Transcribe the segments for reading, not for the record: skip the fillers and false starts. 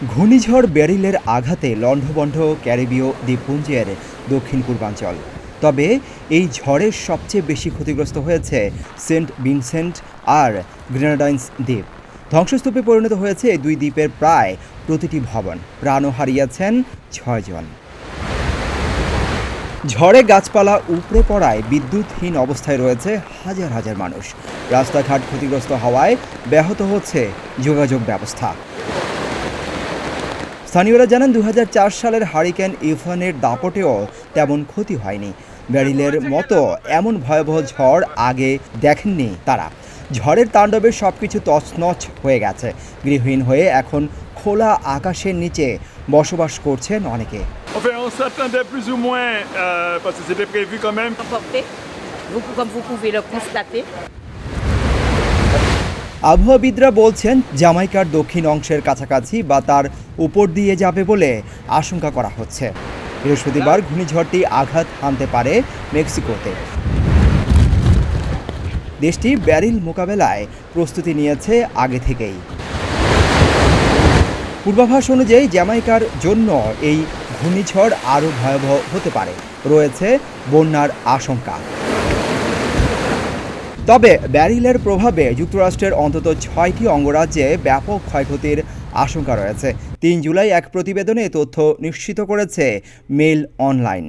ঘূর্ণিঝড় ব্যারিলের আঘাতে লণ্ডভণ্ড ক্যারিবীয় দ্বীপপুঞ্জের দক্ষিণ পূর্বাঞ্চল। তবে এই ঝড়ের সবচেয়ে বেশি ক্ষতিগ্রস্ত হয়েছে সেন্ট ভিনসেন্ট আর গ্রেনাডাইন্স দ্বীপ। ধ্বংসস্তূপে পরিণত হয়েছে এই দুই দ্বীপের প্রায় প্রতিটি ভবন। প্রাণও হারিয়েছেন 6 জন। ঝড়ে গাছপালা উপড়ে পড়ায় বিদ্যুৎহীন অবস্থায় রয়েছে হাজার হাজার মানুষ। রাস্তাঘাট ক্ষতিগ্রস্ত হওয়ায় ব্যাহত হচ্ছে যোগাযোগ ব্যবস্থা। স্থানীয়রা জানান 2004 সালের হারিকেন ইরফানের দাপটেও তেমন ক্ষতি হয়নি। ব্যারিলের মতো এমন ভয়াবহ ঝড় আগে দেখেননি তারা। ঝড়ের তাণ্ডবে সবকিছু তছনছ হয়ে গেছে। গৃহহীন হয়ে এখন খোলা আকাশের নিচে বসবাস করছেন অনেকে। Enfin, on s'attendait plus ou moins, parce que c'était prévu quand même. Comme vous pouvez le constater. আবহাওয়াবিদরা বলছেন জামাইকার দক্ষিণ অংশের কাছাকাছি বা তার উপর দিয়ে যাবে বলে আশঙ্কা করা হচ্ছে। বৃহস্পতিবার ঘূর্ণিঝড়টি আঘাত হানতে পারে মেক্সিকোতে। দেশটি ব্যারিল মোকাবেলায় প্রস্তুতি নিয়েছে আগে থেকেই। পূর্বাভাস অনুযায়ী জ্যামাইকার জন্য এই ঘূর্ণিঝড় আরও ভয়াবহ হতে পারে। রয়েছে বন্যার আশঙ্কা। তবে ব্যারিলের প্রভাবে যুক্তরাষ্ট্রের অন্তত 6টি অঙ্গরাজ্যে ব্যাপক ক্ষয়ক্ষতির আশঙ্কা রয়েছে। 3 জুলাই এক প্রতিবেদনে তথ্য নিশ্চিত করেছে মেইল অনলাইন।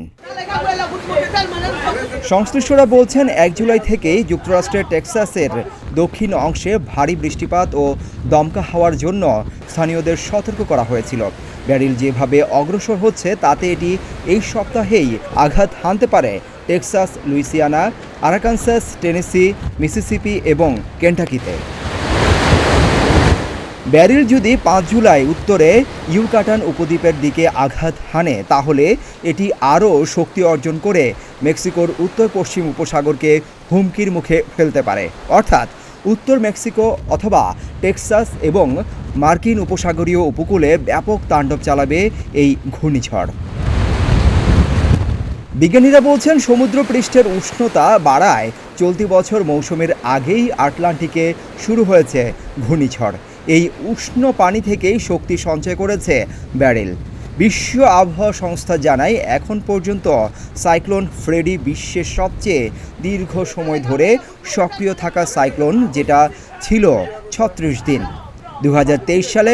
সংশ্লিষ্টরা বলছেন 1 জুলাই থেকেই যুক্তরাষ্ট্রের টেক্সাসের দক্ষিণ অংশে ভারী বৃষ্টিপাত ও দমকা হাওয়ার জন্য স্থানীয়দের সতর্ক করা হয়েছিল। ব্যারিল যেভাবে অগ্রসর হচ্ছে তাতে এটি এই সপ্তাহেই আঘাত হানতে পারে টেক্সাস, লুইসিয়ানা, আরাকানসাস, টেনেসি, মিসিসিপি এবং কেন্টাকিতে। ব্যারিল যদি 5 জুলাই উত্তরে ইউকাটান উপদ্বীপের দিকে আঘাত হানে তাহলে এটি আরও শক্তি অর্জন করে মেক্সিকোর উত্তর পশ্চিম উপসাগরকে হুমকির মুখে ফেলতে পারে। অর্থাৎ উত্তর মেক্সিকো অথবা টেক্সাস এবং মার্কিন উপসাগরীয় উপকূলে ব্যাপক তাণ্ডব চালাবে এই ঘূর্ণিঝড়। বিজ্ঞানীরা বলছেন সমুদ্রপৃষ্ঠের উষ্ণতা বাড়ায় চলতি বছর মৌসুমের আগেই আটলান্টিকে শুরু হয়েছে ঘূর্ণিঝড়। এই উষ্ণ পানি থেকেই শক্তি সঞ্চয় করেছে ব্যারিল। বিশ্ব আবহাওয়া সংস্থা জানায় এখন পর্যন্ত সাইক্লোন ফ্রেডি বিশ্বের সবচেয়ে দীর্ঘ সময় ধরে সক্রিয় থাকা সাইক্লোন, যেটা ছিল 36 দিন। 2023 সালে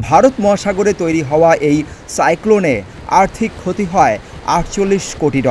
ভারত মহাসাগরে তৈরি হওয়া এই সাইক্লোনে আর্থিক ক্ষতি হয় $48 কোটি।